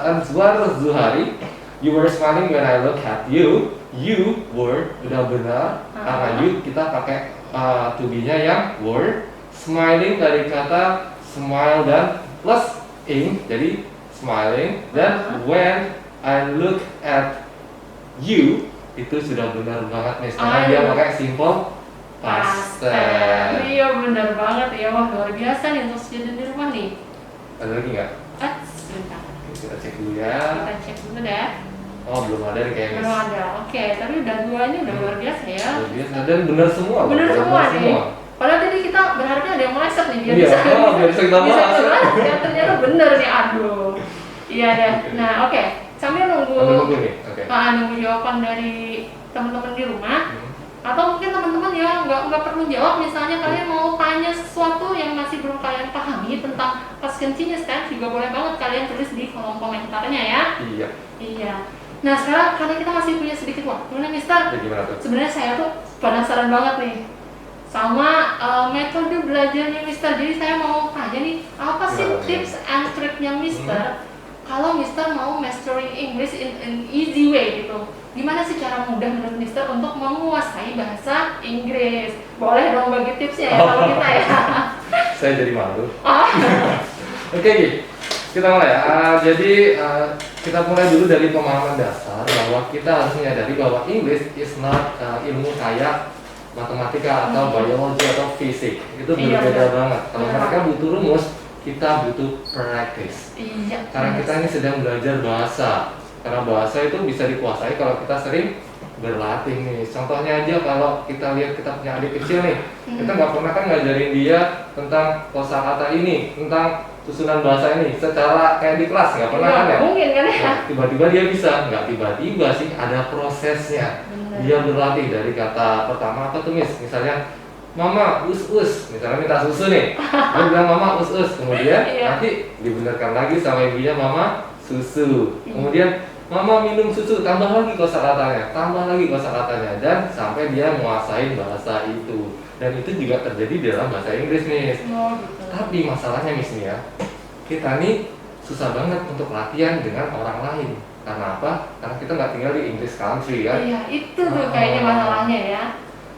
Anzwar Zuhari. You were smiling when I look at you. You were udah benar. Karena you kita pakai to be-nya yang were. Smiling dari kata smile dan plus ing, jadi smiling. Dan when I look at you, itu sudah benar banget nih. Karena dia pakai simple past tense. Iya benar banget ya, wah luar biasa nih untuk student di rumah nih. Ada lagi nggak? Sebentar. Kita cek dulu ya. Kita cek dulu deh. Oh belum ada nih kayaknya. Belum ada. Oke, tapi udah dua ini udah luar biasa ya. Luar biasa dan benar semua. Benar semua nih. Padahal tadi kita berharapnya ada yang meleset nih biar bisa. Biar bisa kita bahas. Ya ternyata bener nih, aduh. Iya deh. Nah oke, sambil nunggu. Nih. Oke. Nunggu jawaban dari teman-teman di rumah. Atau mungkin teman-teman ya nggak perlu jawab, misalnya kalian mau tanya sesuatu yang masih belum kalian pahami tentang past continuous tense juga boleh banget kalian tulis di kolom komentarnya ya. Iya. Nah sekarang karena kita masih punya sedikit waktu nih Mister, sebenarnya saya tuh penasaran banget nih sama metode belajarnya Mister. Jadi saya mau tanya nih, apa sih tips and triknya Mister kalau Mister mau mastering English in an easy way gitu? Gimana sih cara mudah menurut Mister untuk menguasai bahasa Inggris? Boleh dong bagi tipsnya ya kalau kita ya. Saya jadi malu. Oke, kita mulai ya. Jadi kita mulai dulu dari pemahaman dasar bahwa kita harus menyadari bahwa English is not ilmu kayak matematika atau biologi atau fisik. Itu berbeda banget. Kalau mereka butuh rumus, kita butuh practice. Karena kita ini sedang belajar bahasa. Karena bahasa itu bisa dikuasai kalau kita sering berlatih nih. Contohnya aja kalau kita lihat kita punya adik kecil nih, kita nggak pernah kan ngajarin dia tentang kosakata ini, tentang susunan bahasa ini secara kayak di kelas, nggak pernah kan ya? Mungkin kan ya. Tiba-tiba dia bisa, nggak tiba-tiba sih, ada prosesnya. Dia berlatih dari kata pertama apa tuh misalnya mama us, misalnya minta susu nih, dia bilang mama us, kemudian nanti dibenarkan lagi sama ibunya mama susu, kemudian mama minum susu, tambah lagi kosakatanya, dan sampai dia menguasai bahasa itu. Dan itu juga terjadi di dalam bahasa Inggris nih. Tapi masalahnya nih ya, kita nih susah banget untuk latihan dengan orang lain. Karena apa? Karena kita nggak tinggal di English country ya. Iya, itu tuh kayaknya masalahnya ya.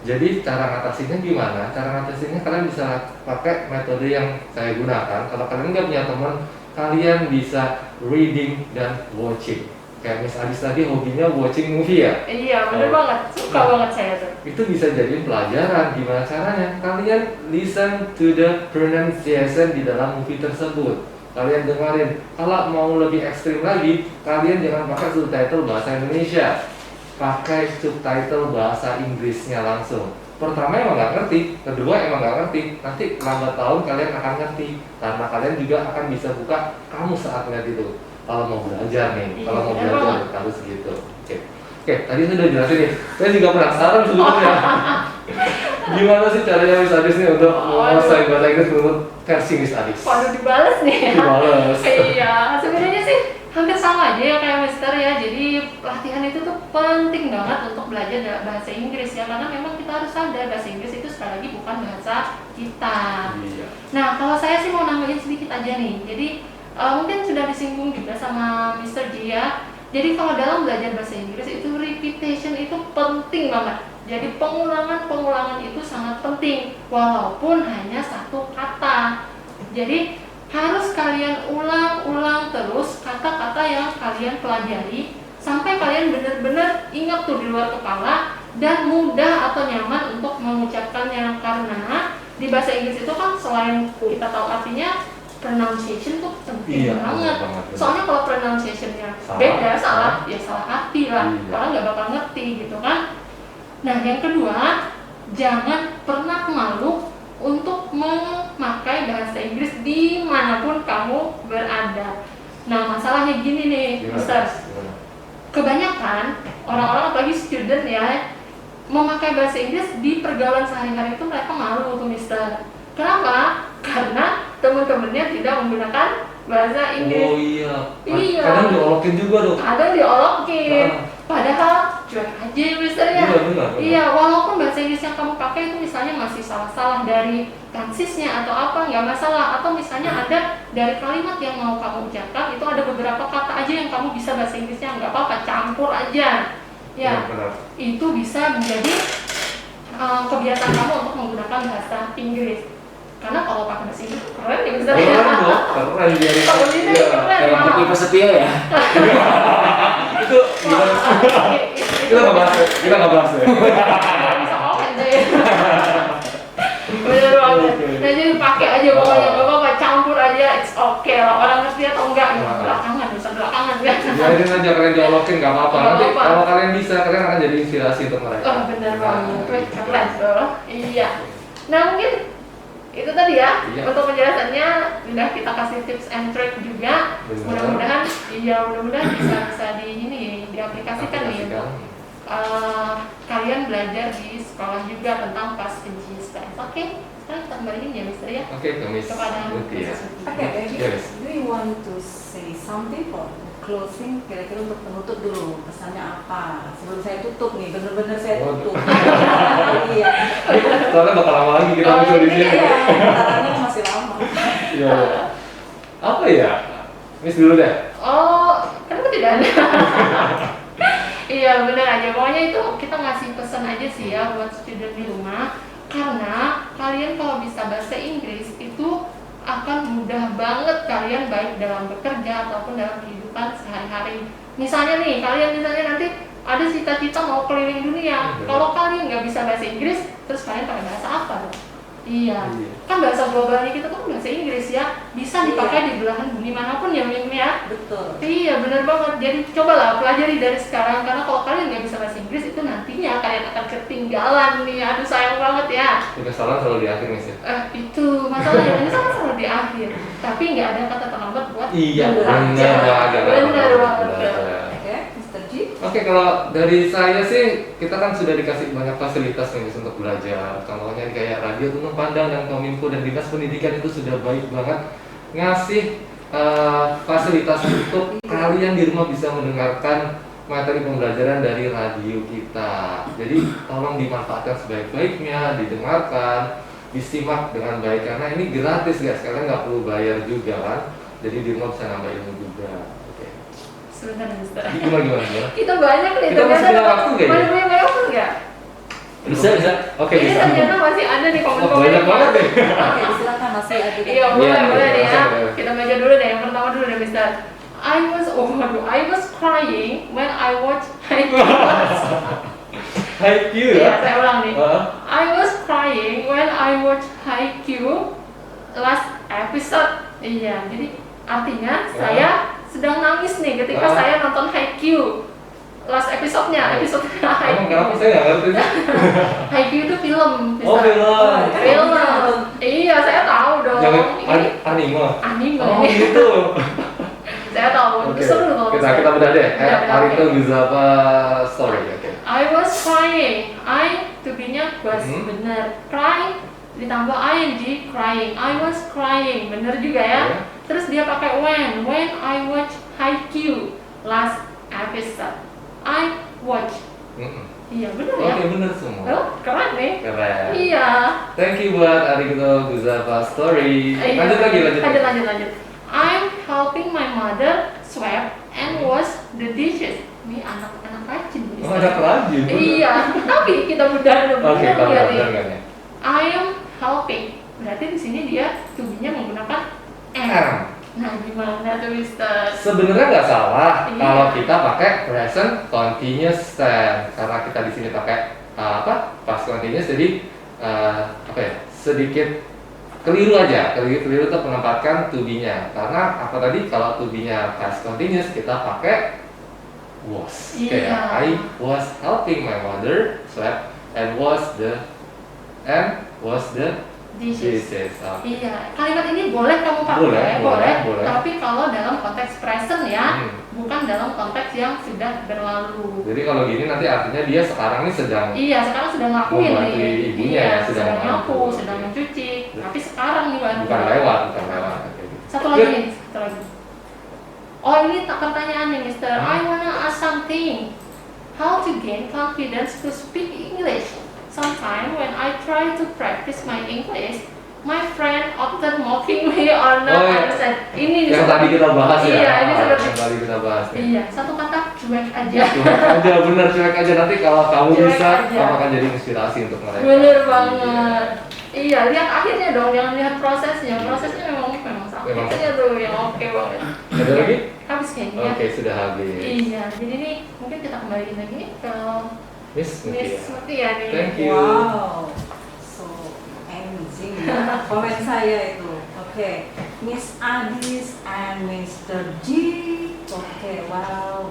Jadi cara ngatasinya gimana? Cara ngatasinya kalian bisa pakai metode yang saya gunakan. Kalau kalian nggak punya teman, kalian bisa reading dan watching. Kayak Miss Adis tadi hobinya watching movie ya? Iya, bener banget. Suka banget saya tuh. Itu bisa jadi pelajaran. Gimana caranya? Kalian listen to the pronunciation di dalam movie tersebut. Kalian dengerin. Kalau mau lebih ekstrim lagi, kalian jangan pakai subtitle bahasa Indonesia. Pakai subtitle bahasa Inggrisnya langsung. Pertama emang nggak ngerti, kedua emang nggak ngerti. Nanti lambat tahun kalian akan ngerti. Karena kalian juga akan bisa buka kamus saat ngeliat itu. Kalau mau belajar nih, kalau mau belajar harus gitu. Oke, tadi saya udah jelasin nih. Saya juga penasaran sebenarnya. Gimana sih caranya Miss Adis nih untuk menguasai bahasa Inggris menurut versi Miss Adis? Waduh, dibales nih ya. Dibales. Iya, sebenarnya sih hampir sama aja ya kayak Mister ya. Jadi latihan itu tuh penting banget untuk belajar bahasa Inggris ya. Karena memang kita harus sadar bahasa Inggris itu sekali lagi bukan bahasa kita. Iya. Nah, kalau saya sih mau nambahin sedikit aja nih. Jadi mungkin sudah disinggung juga sama Mr. G ya. Jadi kalau dalam belajar bahasa Inggris itu repetition itu penting banget. Jadi pengulangan itu sangat penting walaupun hanya satu kata. Jadi harus kalian ulang terus kata-kata yang kalian pelajari sampai kalian benar-benar ingat tuh di luar kepala dan mudah atau nyaman untuk mengucapkannya. Karena di bahasa Inggris itu kan selain kita tahu artinya, pronunciation tuh penting banget. Soalnya kalau pronunciationnya beda, salah hati lah. Orang nggak bakal ngerti gitu kan. Nah yang kedua, jangan pernah malu untuk memakai bahasa Inggris dimanapun kamu berada. Nah masalahnya gini nih, Mister. Kebanyakan Orang-orang apalagi student ya, memakai bahasa Inggris di pergaulan sehari-hari itu mereka malu tuh Mister. Kenapa? Karena teman-temannya tidak menggunakan bahasa Inggris. Oh iya. Iya. Kadang diolokin juga dong. Kadang diolokin. Ah. Padahal cuek aja ya Mister ya. Iya, benar. Iya, walaupun bahasa Inggris yang kamu pakai itu misalnya masih salah-salah dari tensisnya atau apa, nggak masalah. Atau misalnya ada dari kalimat yang mau kamu ucapkan, itu ada beberapa kata aja yang kamu bisa bahasa Inggrisnya, nggak apa-apa, campur aja. Ya, Benar. itu bisa menjadi kebiasaan kamu untuk menggunakan bahasa Inggris. Karena kalau pakai bahasa Inggris itu keren ya Mister. Keren dong, keren jadi. Kalau ini Iya. keren. Kayak untuk tipe setia ya. Itu gimana? Kita nggak bahas ya. Kita nggak bahas ya. Bisa komen deh. Bener banget. Nah jadi pakai aja pokoknya, nggak apa-apa, campur aja, it's okay lah. Orang ngerti atau enggak, belakangan, bisa belakangan ya. Biarin aja kalian diolokin nggak apa-apa. Nggak Nanti apa-apa. kalau kalian bisa, kalian akan jadi inspirasi untuk mereka. Oh bener banget, wih keren loh. Iya. Nah mungkin itu tadi ya, Iya. untuk penjelasannya udah kita kasih tips and trick juga. Bener. Mudah-mudahan, mudah-mudahan bisa di ini diaplikasikan nih. Kalian belajar di sekolah juga tentang past tense. Oke, sekarang kita kembaliin ya Mister ya. Oke, Miss Kepada Muti ya. Okay, baby. Yes. Do you want to say something for closing? Kira-kira untuk penutup dulu, pesannya apa? Sebelum saya tutup nih, bener-bener saya Oh, tutup. Iya. Soalnya bakal lama lagi kita Oh, muncul di ini sini. Iya, bentarnya masih lama. Iya. Apa ya? Miss dulu deh. Oh, kenapa tidak ada? Iya bener aja, pokoknya itu kita ngasih pesan aja sih ya buat student di rumah. Karena kalian kalau bisa bahasa Inggris itu akan mudah banget kalian baik dalam bekerja ataupun dalam kehidupan sehari-hari. Misalnya nih, kalian misalnya nanti ada cita-cita mau keliling dunia. Kalau kalian nggak bisa bahasa Inggris, terus kalian pakai bahasa apa dong? Iya, Iya. kan bahasa globalnya kita tuh bahasa Inggris ya, bisa dipakai di belahan bumi manapun ya Mim ya. Betul. Iya benar banget, jadi cobalah pelajari dari sekarang. Karena kalau kalian nggak bisa bahasa Inggris itu nantinya kalian akan ketinggalan nih. Aduh sayang banget ya. Kesalahan selalu di akhir Miss ya. Itu masalahnya, ini sama selalu di akhir. Tapi nggak ada kata terlambat buat Iya, belajar. benar banget. Oke, Mr. G. Oke, kalau dari saya sih, kita kan sudah dikasih banyak fasilitas nih Miss, untuk belajar. Contohnya kayak Radio Tuntung Pandang dan Kominfo dan Dinas Pendidikan itu sudah baik banget ngasih fasilitas untuk kalian di rumah bisa mendengarkan materi pembelajaran dari radio kita. Jadi tolong dimanfaatkan sebaik-baiknya, didengarkan, disimak dengan baik karena ini gratis guys, kalian nggak perlu bayar juga kan. Jadi di rumah bisa nambah ilmu juga. Oke. Sebentar Mister. Gimana? Kita banyak nih. Kita masih punya waktu nggak ya? Masih punya waktu nggak? Bisa. Oke, Ini bisa. ternyata masih ada nih Oh, komen-komen. banyak banget deh. Oke, silakan masih ada. Iya boleh nih ya. boleh. Kita baca dulu deh. Yang pertama dulu deh Mister. I was crying when I watched Haikyuu Iya, ya. saya ulang nih. Heeh. I was crying when I watched Haikyuu last episode. Iya, jadi artinya saya sedang nangis nih ketika saya nonton Haikyuu last episode-nya, episode Emang kenapa Haikyuu. saya nggak ngerti sih? Haikyuu itu film. Oh, Mister. film. Film. Iya, saya tahu dong. Jangan Ini anime. anime. Oh gitu. Saya tahu. Oke. Seru loh. Kita bedah deh. Bedah, Arito oke. Guzapa story. Oke. I was crying. I to-be-nya was bener. Cry ditambah ing, crying. I was crying. Bener juga ya. Iya. Terus dia pakai when I watch Haikyuu last episode. I watch. Iya bener ya. Oke, bener semua. Oh, keren nih. Keren. Iya. Thank you buat Arito Guzapa story. Iya. Lanjut lagi. Lanjut. I'm helping my mother sweep and wash the dishes. Ini anak-anak rajin. Oh, ada rajin. bener. Iya, tapi kita mudah Oke, benar tahu ya benar nih. nggak nih? I am helping. Berarti di sini dia to-be-nya menggunakan am. Am. Nah, gimana tuh Mister? Sebenarnya nggak salah Iya. kalau kita pakai present continuous tense karena kita di sini pakai past continuous jadi apa ya sedikit keliru aja. Keliru itu menempatkan to be-nya karena apa tadi kalau to be-nya past continuous kita pakai was. Iya. Kayak I was helping my mother sweep and was the This This is. is. Iya, kalimat ini boleh kamu pakai, Boleh. tapi kalau dalam konteks present ya, Hmm. bukan dalam konteks yang sudah berlalu. Jadi kalau gini nanti artinya dia sekarang ini sedang Iya, sekarang sudah ngakuin membantu nih. ibunya Iya, ya, sedang membantu. nyapu, sedang mencuci. Tapi sekarang nih bantu. bukan lewat. Kayak gitu. Satu lagi nih, satu lagi. Oh ini pertanyaan nih, Mister. I wanna ask something. How to gain confidence to speak English? Sometimes when I try to practice my English, my friend often mocking me or not Oh, iya. understand. Ini nih. Yang tadi kita bahas ya. Iya, ini seperti. Yang tadi kita bahas nih. Iya, satu kata cuek aja. Cuek aja, bener cuek aja. Nanti kalau kamu Cuek bisa, aja. kamu akan jadi inspirasi untuk mereka. Bener banget. Iya, lihat akhirnya dong, jangan lihat prosesnya. Prosesnya memang sakit Memang. aja tuh yang oke banget. Ada lagi? Habis kayaknya. Oke, sudah habis. Iya, jadi nih mungkin kita kembaliin lagi ke Miss Miss Mutia. Mutia nih. Thank you. Wow, so amazing ya komen saya itu. Oke, Miss Adis and Mr. G. Oke, well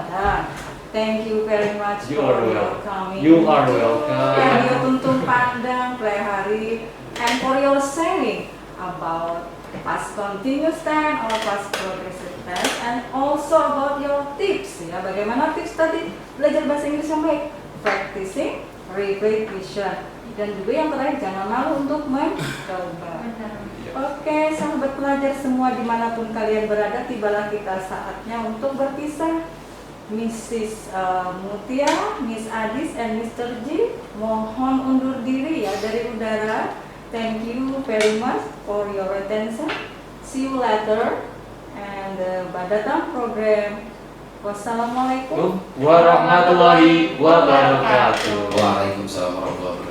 done. Thank you very much You for are your welcome. coming. You are welcome. Radio Tuntun Pandang Plehari and for your sharing about past continuous tense or past progressive tense and also about your tips ya, bagaimana tips tadi belajar bahasa Inggris yang baik, practicing, repetition, dan juga yang terakhir jangan malu untuk mencoba. Benar. Oke, sahabat pelajar semua dimanapun kalian berada, tibalah kita saatnya untuk berpisah. Mrs. Mutia, Miss Adis, and Mr. G mohon undur diri ya dari udara. Thank you very much for your attention. See you later and Badatang program. Wassalamualaikum Warahmatullahi wabarakatuh. Waalaikumsalam warahmatullahi wabarakatuh.